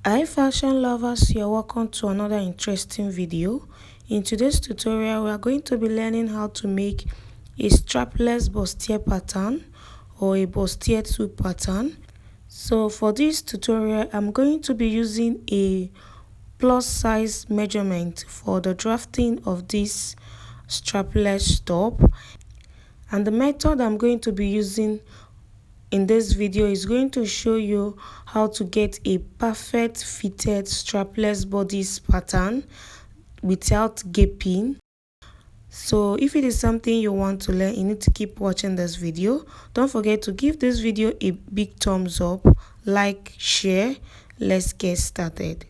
Hi fashion lovers, you're welcome to another interesting video. In today's tutorial, we are going to be learning how to make a strapless bustier pattern or a bustier 2 pattern. So for this tutorial, I'm going to be using a plus size measurement for the drafting of this strapless top, and the method I'm going to be using in this video is going to show you how to get a perfect fitted strapless bodice pattern without gaping. So if it is something you want to learn, you need to keep watching this video. Don't forget to give this video a big thumbs up, like, share. Let's get started.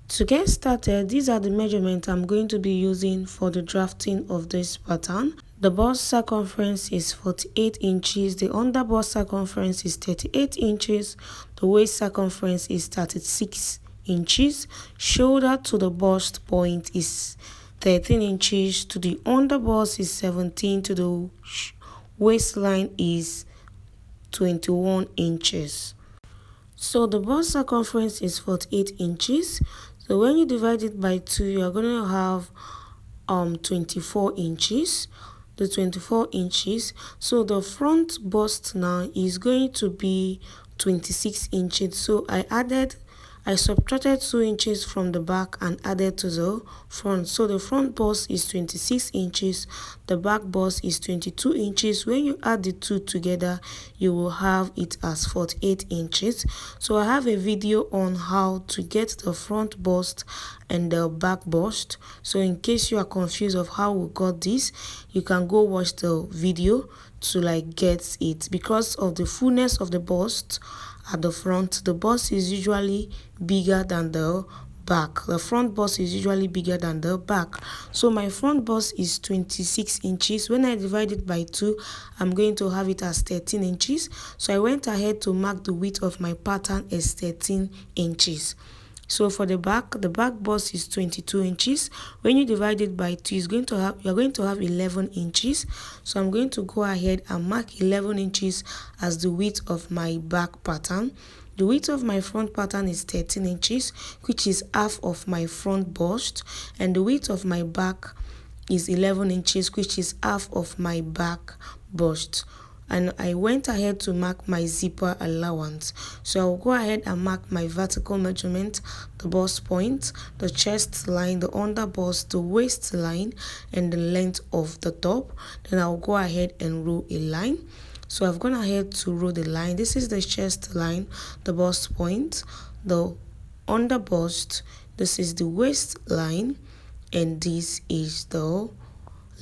To get started, these are the measurements I'm going to be using for the drafting of this pattern. The bust circumference is 48 inches, the under bust circumference is 38 inches, the waist circumference is 36 inches, shoulder to the bust point is 13 inches, to the under bust is 17, to the waistline is 21 inches. So the bust circumference is 48 inches. So when you divide it by 2, you are going to have 24 inches. The 24 inches. So the front bust now is going to be 26 inches. So I subtracted 2 inches from the back and added to the front. So the front bust is 26 inches, the back bust is 22 inches. When you add the two together, you will have it as 48 inches. So I have a video on how to get the front bust and the back bust. So in case you are confused of how we got this, you can go watch the video to get it. Because of the fullness of the bust at the front, the bust is usually bigger than the back. The front bust is usually bigger than the back. So my front bust is 26 inches. When I divide it by 2, I'm going to have it as 13 inches. So I went ahead to mark the width of my pattern as 13 inches. So for the back bust is 22 inches. When you divide it by 2, you're going to have 11 inches. So I'm going to go ahead and mark 11 inches as the width of my back pattern. The width of my front pattern is 13 inches, which is half of my front bust, and the width of my back is 11 inches, which is half of my back bust. And I went ahead to mark my zipper allowance. So I'll go ahead and mark my vertical measurement, the bust point, the chest line, the under bust, the waist line, and the length of the top. Then I'll go ahead and row a line. So I've gone ahead to row the line. This is the chest line, the bust point, the under bust, this is the waist line, and this is the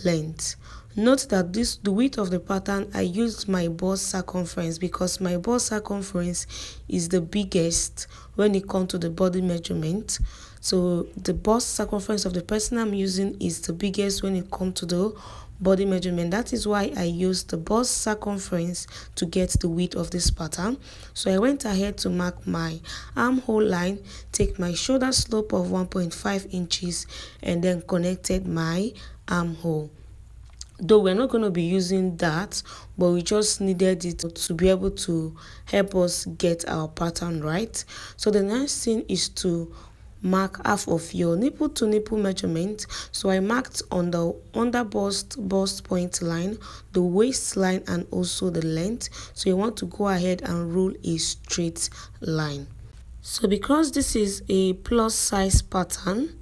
length. Note that the width of the pattern, I used my bust circumference because my bust circumference is the biggest when it comes to the body measurement. So the bust circumference of the person I'm using is the biggest when it comes to the body measurement. That is why I used the bust circumference to get the width of this pattern. So I went ahead to mark my armhole line, take my shoulder slope of 1.5 inches, and then connected my armhole. Though we're not going to be using that, but we just needed it to be able to help us get our pattern right. So the next thing is to mark half of your nipple to nipple measurement. So I marked on the under bust point line, the waistline, and also the length. So you want to go ahead and rule a straight line. So because this is a plus size pattern,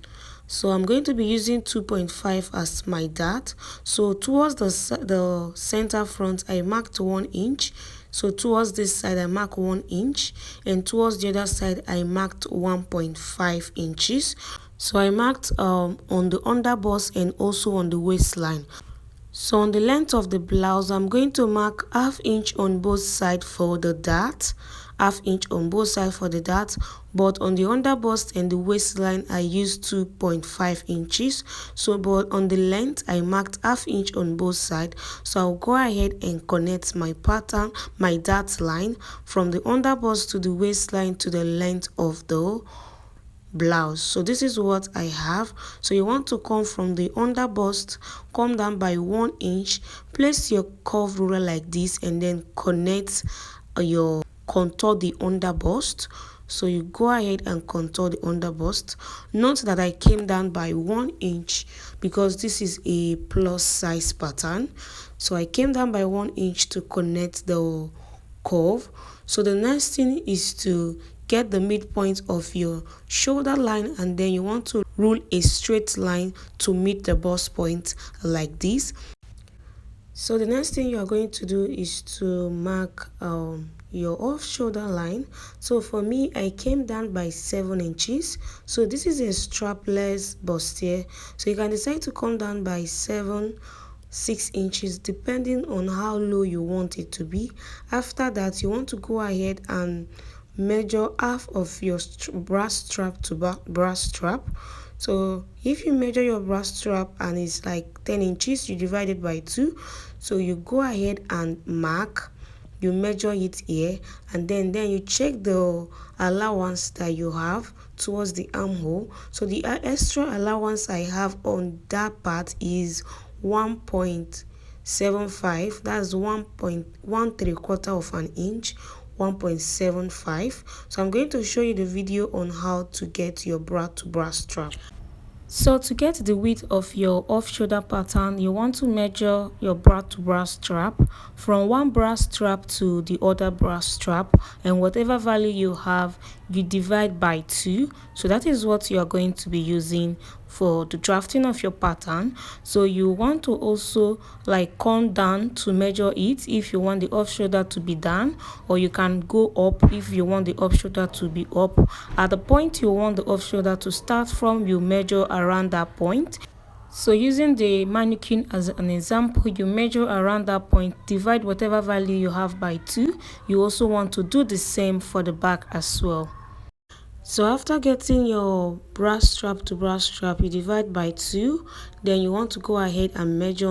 so I'm going to be using 2.5 as my dart. So towards the center front, I marked 1 inch. So towards this side, I mark 1 inch, and towards the other side, I marked 1.5 inches. So I marked on the under bust and also on the waistline. So on the length of the blouse, I'm going to mark ½ inch on both sides for the dart, ½ inch on both sides for the dart, but on the under bust and the waistline I used 2.5 inches. So but on the length I marked ½ inch on both sides. So I'll go ahead and connect my pattern, my dart line, from the under bust to the waistline to the length of the blouse. So this is what I have. So you want to come from the under bust, come down by 1 inch, place your curve ruler like this, and then connect your contour the under bust. So you go ahead and contour the under bust. Note that I came down by 1 inch because this is a plus size pattern. So I came down by 1 inch to connect the curve. So the next thing is to get the midpoint of your shoulder line, and then you want to rule a straight line to meet the bust point like this. So the next thing you are going to do is to mark your off shoulder line. So for me, I came down by 7 inches. So this is a strapless bustier. So you can decide to come down by 6 inches depending on how low you want it to be. After that, you want to go ahead and measure half of your bra strap to bra strap. So if you measure your bra strap and it's like 10 inches, you divide it by 2. So you go ahead and mark, you measure it here, and then you check the allowance that you have towards the armhole. So the extra allowance I have on that part is 1.75. That's 1.175 of an inch. 1.75. So I'm going to show you the video on how to get your bra to bra strap. So to get the width of your off shoulder pattern, you want to measure your bra to bra strap from one bra strap to the other bra strap, and whatever value you have, you divide by 2. So that is what you are going to be using for the drafting of your pattern. So you want to also like come down to measure it if you want the off shoulder to be down, or you can go up if you want the off shoulder to be up. At the point you want the off shoulder to start from, you measure around that point. So using the mannequin as an example, you measure around that point, divide whatever value you have by 2. You also want to do the same for the back as well. So after getting your bra strap to bra strap, you divide by 2. Then you want to go ahead and measure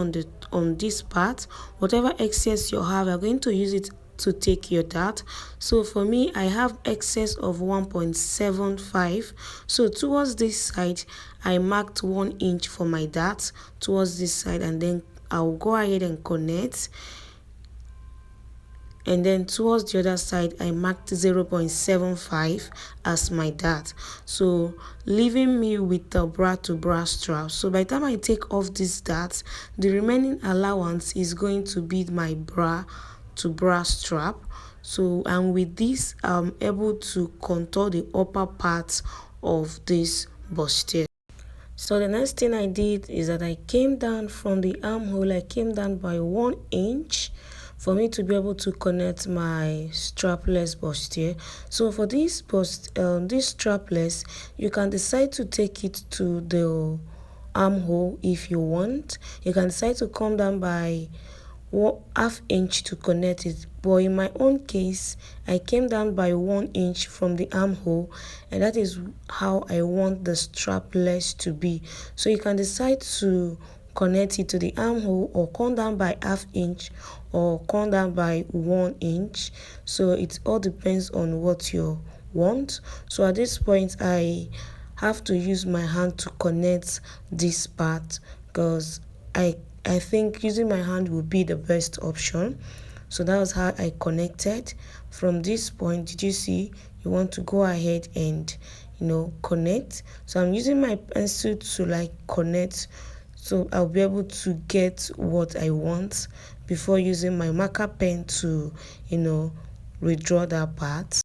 on this part. Whatever excess you have, you're going to use it to take your dart. So for me, I have excess of 1.75. So towards this side, I marked 1 inch for my dart towards this side, and then I'll go ahead and connect. And then towards the other side, I marked 0.75 as my dart, so leaving me with the bra to bra strap. So by the time I take off this dart, the remaining allowance is going to be my bra to bra strap. So, and with this, I'm able to contour the upper part of this bustier. So the next thing I did is that I came down from the armhole. I came down by 1 inch for me to be able to connect my strapless bustier. So for this this strapless, you can decide to take it to the armhole if you want. You can decide to come down by ½ inch to connect it, but in my own case, I came down by 1 inch from the armhole, and that is how I want the strapless to be. So you can decide to connect it to the armhole, or come down by ½ inch, or come down by 1 inch. So it all depends on what you want. So at this point, I have to use my hand to connect this part because I think using my hand would be the best option. So that was how I connected. From this point, did you see? You want to go ahead and connect. So I'm using my pencil to like connect, so I'll be able to get what I want before using my marker pen to redraw that part.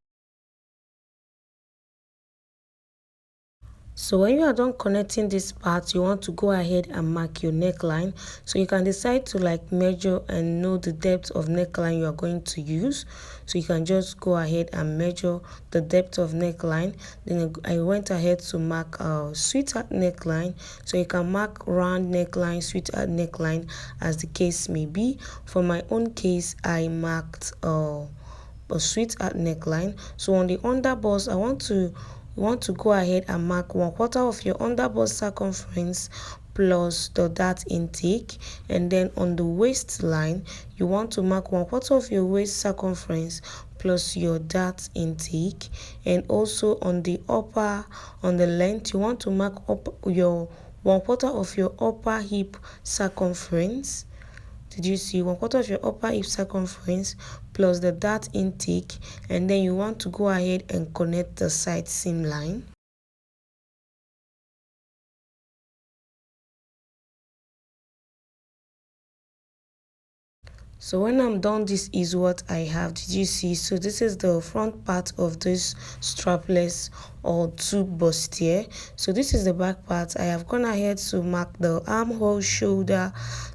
So when you are done connecting this part, you want to go ahead and mark your neckline. So you can decide to like measure and know the depth of neckline you are going to use. So you can just go ahead and measure the depth of neckline. Then I went ahead to mark sweetheart neckline. So you can mark round neckline, sweetheart neckline, as the case may be. For my own case, I marked a sweetheart neckline. So on the underbust, you want to go ahead and mark 1/4 of your underbust circumference plus the dart intake, and then on the waistline you want to mark 1/4 of your waist circumference plus your dart intake, and also on the length you want to mark up your 1/4 of your upper hip circumference. Did you see? 1/4 of your upper hip circumference plus the dart intake, and then you want to go ahead and connect the side seam line. So when I'm done, this is what I have. Did you see? So this is the front part of this strapless or tube bustier. So this is the back part. I have gone ahead to mark the armhole shoulder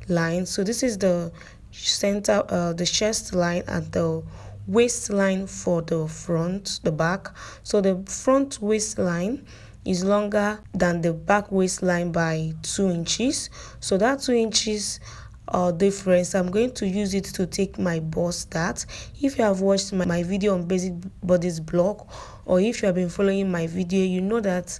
line. So this is the center, the chest line and the waistline for the front, the back. So the front waistline is longer than the back waistline by 2 inches. So that 2 inches difference, I'm going to use it to take my bust dart. If you have watched my video on basic bodice block, or if you have been following my video, you know that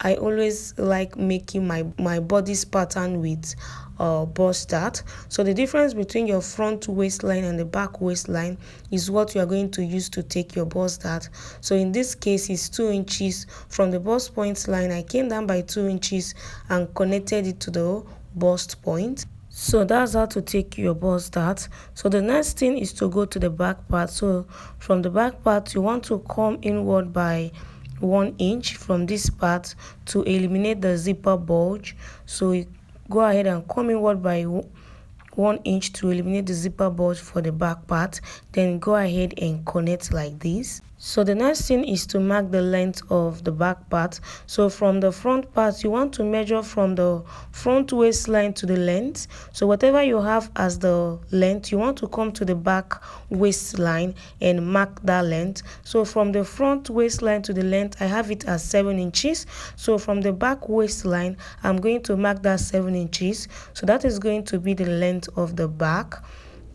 I always like making my bodice pattern with bust dart. So the difference between your front waistline and the back waistline is what you are going to use to take your bust dart. So in this case, it's 2 inches from the bust point line. I came down by 2 inches and connected it to the bust point. So that's how to take your bust dart. So the next thing is to go to the back part. So from the back part, you want to come inward by 1 inch from this part to eliminate the zipper bulge. So you go ahead and come inward by 1 inch to eliminate the zipper bulge for the back part. Then go ahead and connect like this. So the next thing is to mark the length of the back part. So from the front part, you want to measure from the front waistline to the length. So whatever you have as the length, you want to come to the back waistline and mark that length. So from the front waistline to the length, I have it as 7 inches. So from the back waistline, I'm going to mark that 7 inches. So that is going to be the length of the back.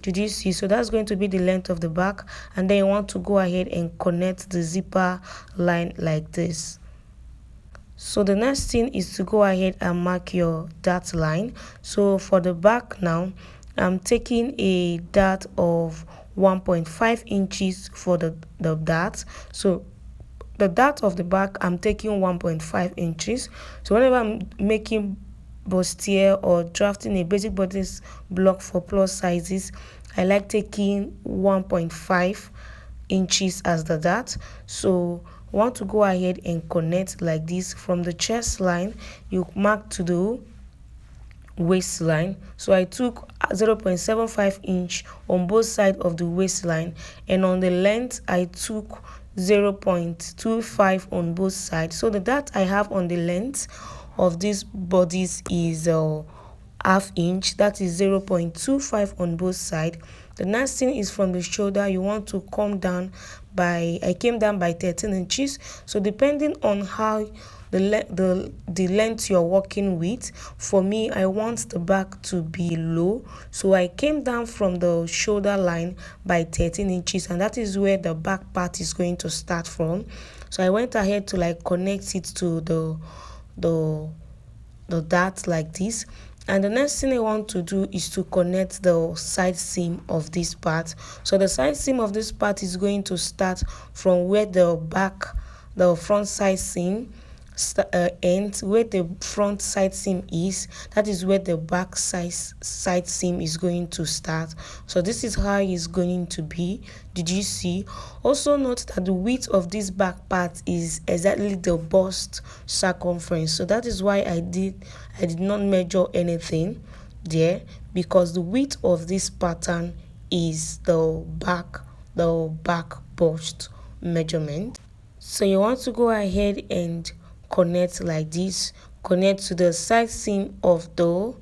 Did you see? So that's going to be the length of the back, and then you want to go ahead and connect the zipper line like this. So the next thing is to go ahead and mark your dart line. So for the back now, I'm taking a dart of 1.5 inches for the dart. So the dart of the back, I'm taking 1.5 inches. So whenever I'm making bustier or drafting a basic bodice block for plus sizes, I like taking 1.5 inches as the dart. So I want to go ahead and connect like this. From the chest line, you mark to the waistline. So I took 0.75 inch on both sides of the waistline, and on the length I took 0.25 on both sides. So the dart I have on the length of this bodice is half inch, that is 0.25 on both sides. The next thing is from the shoulder, you want to come down by, I came down by 13 inches. So depending on how the length you're working with, for me, I want the back to be low, so I came down from the shoulder line by 13 inches, and that is where the back part is going to start from. So I went ahead to like connect it to the dart like this. And the next thing I want to do is to connect the side seam of this part. So the side seam of this part is going to start from where the front side seam ends, where the front side seam is. That is where the back side seam is going to start. So this is how it's going to be. Did you see? Also note that the width of this back part is exactly the bust circumference. So that is why I did not measure anything there, because the width of this pattern is the back bust measurement. So you want to go ahead and connect like this, connect to the side seam of the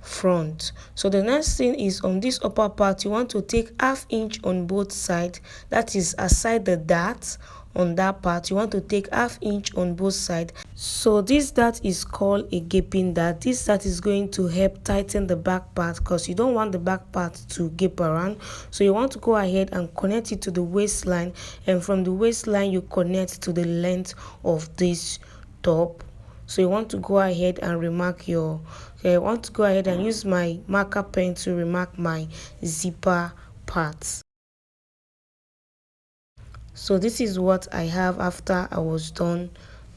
front. So the next thing is on this upper part, you want to take half inch on both sides, that is aside the dart. On that part, you want to take half inch on both sides. So this dart is called a gaping dart. This dart is going to help tighten the back part, because you don't want the back part to gape around. So you want to go ahead and connect it to the waistline, and from the waistline you connect to the length of this top. So you want to go ahead and remark your, I want to go ahead and use my marker pen to remark my zipper parts. So this is what I have after I was done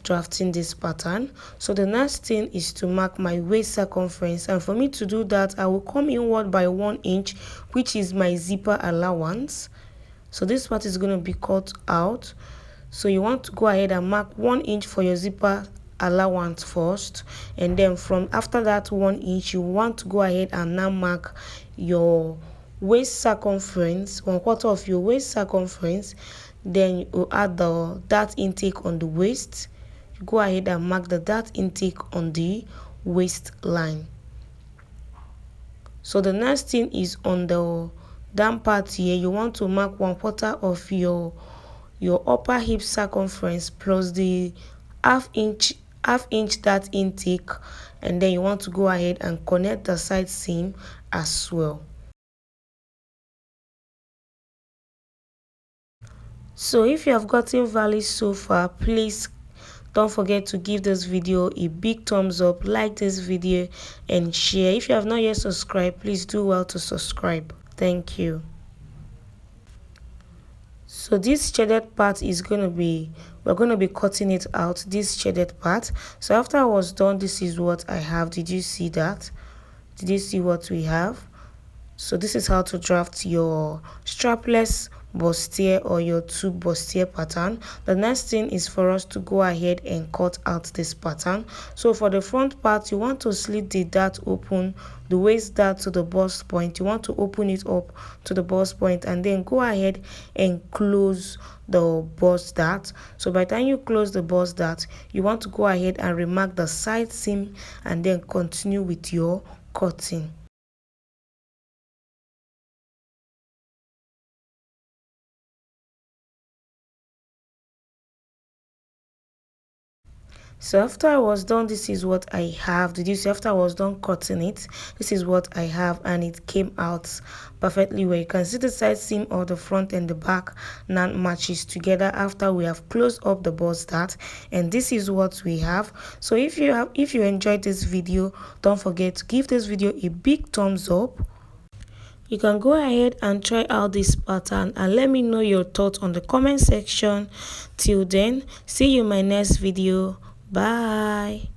drafting this pattern. So the next thing is to mark my waist circumference, and for me to do that, I will come inward by 1 inch, which is my zipper allowance. So this part is going to be cut out, so you want to go ahead and mark 1 inch for your zipper allowance first, and then from after that 1 inch you want to go ahead and now mark your waist circumference, 1/4 of your waist circumference. Then you add the dart intake on the waist. You go ahead and mark the dart intake on the waistline. So the next thing is on the down part here, you want to mark 1/4 of your upper hip circumference plus the half inch dart intake, and then you want to go ahead and connect the side seam as well. So if you have gotten value so far, please don't forget to give this video a big thumbs up, like this video and share. If you have not yet subscribed, please do well to subscribe. Thank you. So this shaded part is we're going to be cutting it out, this shaded part. So after I was done, this is what I have. Did you see that? Did you see what we have? So this is how to draft your strapless bustier or your tube bustier pattern. The next thing is for us to go ahead and cut out this pattern. So for the front part, you want to slit the dart open, the waist dart to the bust point. You want to open it up to the bust point and then go ahead and close the bust dart. So by the time you close the bust dart, you want to go ahead and remark the side seam and then continue with your cutting. So after I was done, this is what I have. Did you see? After I was done cutting it, this is what I have, and it came out perfectly well. You can see the side seam of the front and the back now matches together after we have closed up the bust dart, and this is what we have. So if you enjoyed this video, don't forget to give this video a big thumbs up. You can go ahead and try out this pattern and let me know your thoughts on the comment section. Till then, see you in my next video. Bye.